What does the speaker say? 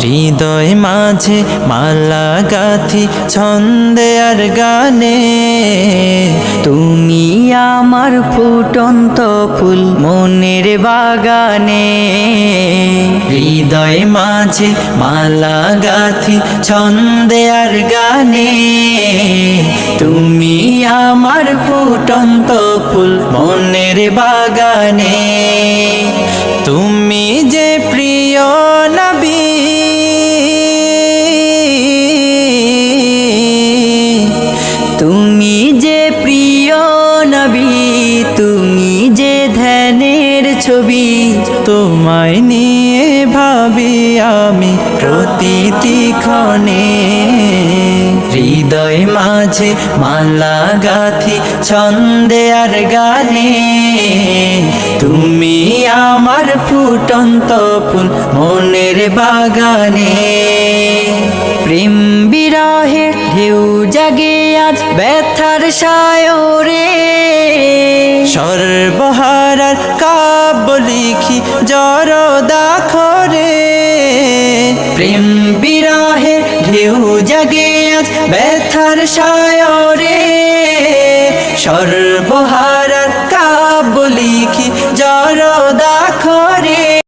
হৃদয় মাঝে মালা গাথি ছন্দে আর গানে, তুমি আমার ফুটন্ত ফুল মনের বাগানে। হৃদয় মাঝে মালা গাথি ছন্দে আর গানে, তুমি আমার ফুটন্ত ফুল মনের বাগানে। তুমি যে প্রিয় নবী, তুমি যে প্রিয় নবী, তুমি যে ধ্যানের ছবি, তোমায় নিয়ে ভাবি আমি প্রতিটি ক্ষণে। হৃদয় মাঝে মালা গাথি ছন্দে আর গানে, তুমি আমার ফুটন্ত ফুল মনের বাগানে। প্রেম বিরহে ঢেউ জাগে আজ ব্যথার সায়রে, সর্বহারার কাব্য লিখি জড়দাখরে। প্রেম বিরহে ঢেউ জাগে আজ ব্যথার সায়রে, সর্বহার